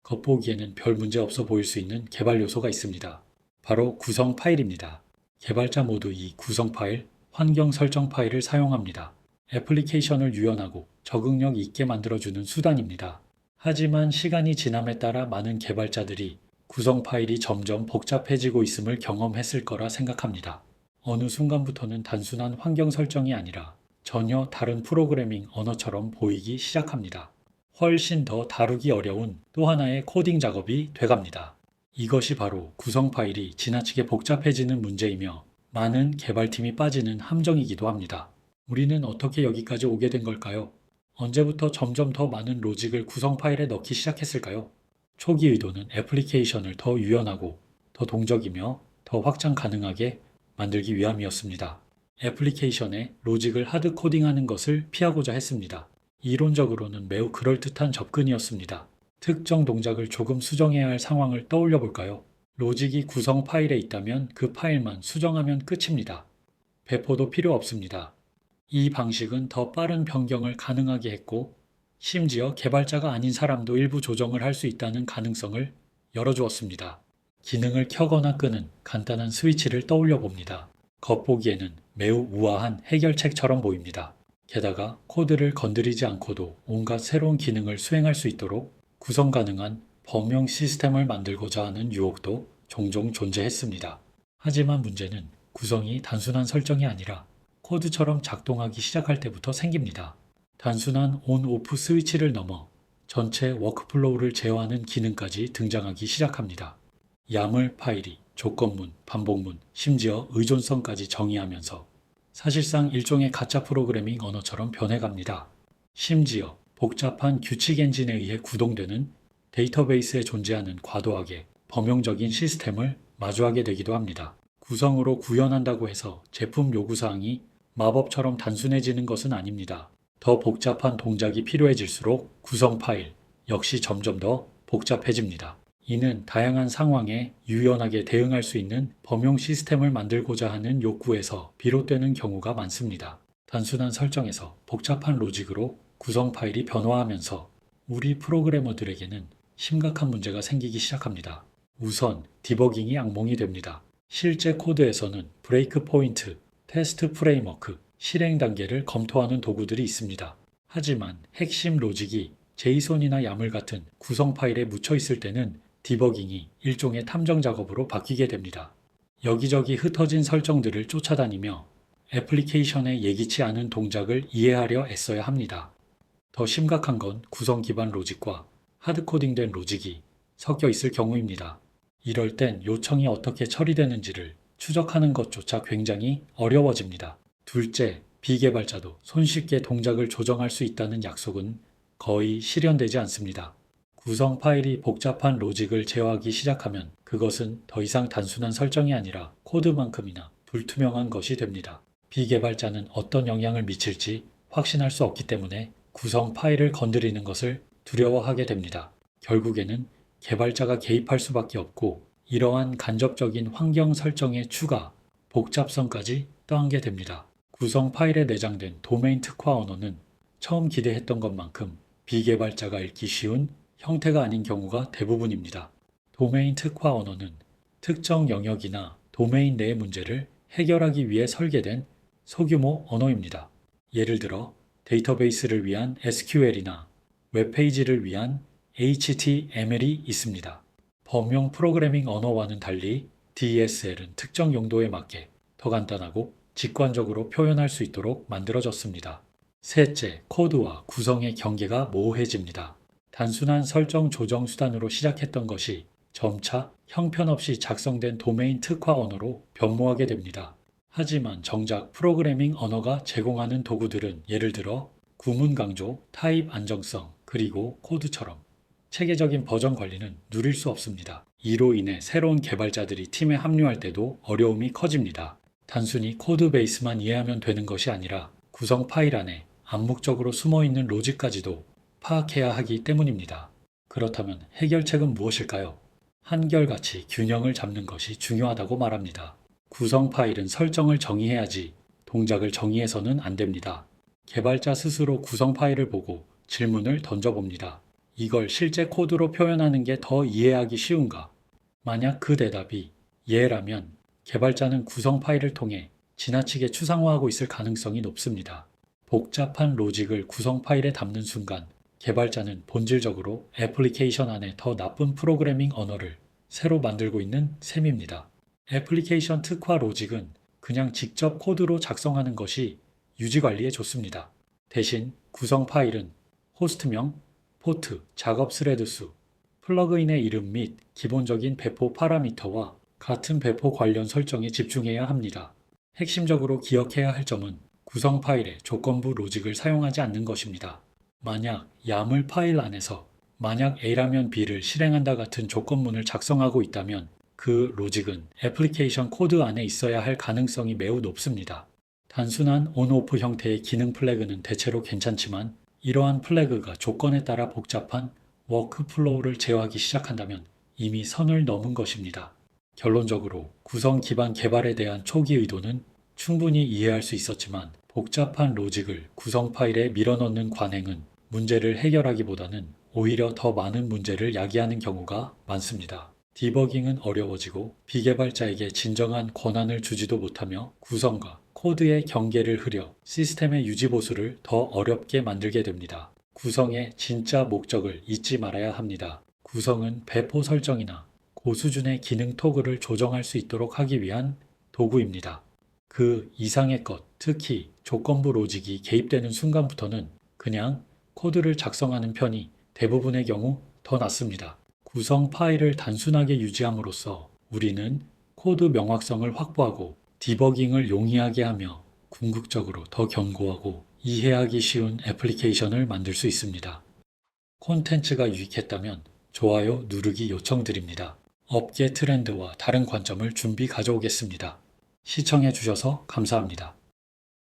겉보기에는 별 문제 없어 보일 수 있는 개발 요소가 있습니다. 바로 구성 파일입니다. 개발자 모두 이 구성 파일, 환경 설정 파일을 사용합니다. 애플리케이션을 유연하고 적응력 있게 만들어주는 수단입니다. 하지만 시간이 지남에 따라 많은 개발자들이 구성 파일이 점점 복잡해지고 있음을 경험했을 거라 생각합니다. 어느 순간부터는 단순한 환경 설정이 아니라 전혀 다른 프로그래밍 언어처럼 보이기 시작합니다. 훨씬 더 다루기 어려운 또 하나의 코딩 작업이 돼갑니다. 이것이 바로 구성 파일이 지나치게 복잡해지는 문제이며 많은 개발팀이 빠지는 함정이기도 합니다. 우리는 어떻게 여기까지 오게 된 걸까요? 언제부터 점점 더 많은 로직을 구성 파일에 넣기 시작했을까요? 초기 의도는 애플리케이션을 더 유연하고 더 동적이며 더 확장 가능하게 만들기 위함이었습니다. 애플리케이션에 로직을 하드 코딩하는 것을 피하고자 했습니다. 이론적으로는 매우 그럴듯한 접근이었습니다. 특정 동작을 조금 수정해야 할 상황을 떠올려 볼까요? 로직이 구성 파일에 있다면 그 파일만 수정하면 끝입니다. 배포도 필요 없습니다. 이 방식은 더 빠른 변경을 가능하게 했고, 심지어 개발자가 아닌 사람도 일부 조정을 할 수 있다는 가능성을 열어주었습니다. 기능을 켜거나 끄는 간단한 스위치를 떠올려 봅니다. 겉보기에는 매우 우아한 해결책처럼 보입니다. 게다가 코드를 건드리지 않고도 온갖 새로운 기능을 수행할 수 있도록 구성 가능한 범용 시스템을 만들고자 하는 유혹도 종종 존재했습니다. 하지만 문제는 구성이 단순한 설정이 아니라 코드처럼 작동하기 시작할 때부터 생깁니다. 단순한 온-오프 스위치를 넘어 전체 워크플로우를 제어하는 기능까지 등장하기 시작합니다. 야물 파일이 조건문, 반복문, 심지어 의존성까지 정의하면서 사실상 일종의 가짜 프로그래밍 언어처럼 변해갑니다. 심지어 복잡한 규칙 엔진에 의해 구동되는 데이터베이스에 존재하는 과도하게 범용적인 시스템을 마주하게 되기도 합니다. 구성으로 구현한다고 해서 제품 요구사항이 마법처럼 단순해지는 것은 아닙니다. 더 복잡한 동작이 필요해질수록 구성 파일 역시 점점 더 복잡해집니다. 이는 다양한 상황에 유연하게 대응할 수 있는 범용 시스템을 만들고자 하는 욕구에서 비롯되는 경우가 많습니다. 단순한 설정에서 복잡한 로직으로 구성 파일이 변화하면서 우리 프로그래머들에게는 심각한 문제가 생기기 시작합니다. 우선 디버깅이 악몽이 됩니다. 실제 코드에서는 브레이크 포인트, 테스트 프레임워크, 실행 단계를 검토하는 도구들이 있습니다. 하지만 핵심 로직이 제이손이나 야물 같은 구성 파일에 묻혀 있을 때는 디버깅이 일종의 탐정 작업으로 바뀌게 됩니다. 여기저기 흩어진 설정들을 쫓아다니며 애플리케이션의 예기치 않은 동작을 이해하려 애써야 합니다. 더 심각한 건 구성 기반 로직과 하드코딩된 로직이 섞여 있을 경우입니다. 이럴 땐 요청이 어떻게 처리되는지를 추적하는 것조차 굉장히 어려워집니다. 둘째, 비개발자도 손쉽게 동작을 조정할 수 있다는 약속은 거의 실현되지 않습니다. 구성 파일이 복잡한 로직을 제어하기 시작하면 그것은 더 이상 단순한 설정이 아니라 코드만큼이나 불투명한 것이 됩니다. 비개발자는 어떤 영향을 미칠지 확신할 수 없기 때문에 구성 파일을 건드리는 것을 두려워하게 됩니다. 결국에는 개발자가 개입할 수밖에 없고 이러한 간접적인 환경 설정의 추가, 복잡성까지 떠안게 됩니다. 구성 파일에 내장된 도메인 특화 언어는 처음 기대했던 것만큼 비개발자가 읽기 쉬운 형태가 아닌 경우가 대부분입니다. 도메인 특화 언어는 특정 영역이나 도메인 내의 문제를 해결하기 위해 설계된 소규모 언어입니다. 예를 들어 데이터베이스를 위한 SQL이나 웹페이지를 위한 HTML이 있습니다. 범용 프로그래밍 언어와는 달리 DSL은 특정 용도에 맞게 더 간단하고 직관적으로 표현할 수 있도록 만들어졌습니다. 셋째, 코드와 구성의 경계가 모호해집니다. 단순한 설정 조정 수단으로 시작했던 것이 점차 형편없이 작성된 도메인 특화 언어로 변모하게 됩니다. 하지만 정작 프로그래밍 언어가 제공하는 도구들은 예를 들어 구문 강조, 타입 안정성, 그리고 코드처럼 체계적인 버전 관리는 누릴 수 없습니다. 이로 인해 새로운 개발자들이 팀에 합류할 때도 어려움이 커집니다. 단순히 코드 베이스만 이해하면 되는 것이 아니라 구성 파일 안에 암묵적으로 숨어있는 로직까지도 파악해야 하기 때문입니다. 그렇다면 해결책은 무엇일까요? 한결같이 균형을 잡는 것이 중요하다고 말합니다. 구성 파일은 설정을 정의해야지 동작을 정의해서는 안 됩니다. 개발자 스스로 구성 파일을 보고 질문을 던져봅니다. 이걸 실제 코드로 표현하는 게 더 이해하기 쉬운가? 만약 그 대답이 예라면 개발자는 구성 파일을 통해 지나치게 추상화하고 있을 가능성이 높습니다. 복잡한 로직을 구성 파일에 담는 순간 개발자는 본질적으로 애플리케이션 안에 더 나쁜 프로그래밍 언어를 새로 만들고 있는 셈입니다. 애플리케이션 특화 로직은 그냥 직접 코드로 작성하는 것이 유지 관리에 좋습니다. 대신 구성 파일은 호스트명, 포트, 작업 스레드 수, 플러그인의 이름 및 기본적인 배포 파라미터와 같은 배포 관련 설정에 집중해야 합니다. 핵심적으로 기억해야 할 점은 구성 파일에 조건부 로직을 사용하지 않는 것입니다. 만약 야물 파일 안에서 만약 A라면 B를 실행한다 같은 조건문을 작성하고 있다면 그 로직은 애플리케이션 코드 안에 있어야 할 가능성이 매우 높습니다. 단순한 on-off 형태의 기능 플래그는 대체로 괜찮지만 이러한 플래그가 조건에 따라 복잡한 워크플로우를 제어하기 시작한다면 이미 선을 넘은 것입니다. 결론적으로 구성 기반 개발에 대한 초기 의도는 충분히 이해할 수 있었지만 복잡한 로직을 구성 파일에 밀어넣는 관행은 문제를 해결하기보다는 오히려 더 많은 문제를 야기하는 경우가 많습니다. 디버깅은 어려워지고 비개발자에게 진정한 권한을 주지도 못하며 구성과 코드의 경계를 흐려 시스템의 유지보수를 더 어렵게 만들게 됩니다. 구성의 진짜 목적을 잊지 말아야 합니다. 구성은 배포 설정이나 고수준의 기능 토글을 조정할 수 있도록 하기 위한 도구입니다. 그 이상의 것, 특히 조건부 로직이 개입되는 순간부터는 그냥 코드를 작성하는 편이 대부분의 경우 더 낫습니다. 구성 파일을 단순하게 유지함으로써 우리는 코드 명확성을 확보하고 디버깅을 용이하게 하며 궁극적으로 더 견고하고 이해하기 쉬운 애플리케이션을 만들 수 있습니다. 콘텐츠가 유익했다면 좋아요 누르기 요청드립니다. 업계 트렌드와 다른 관점을 준비 가져오겠습니다. 시청해 주셔서 감사합니다.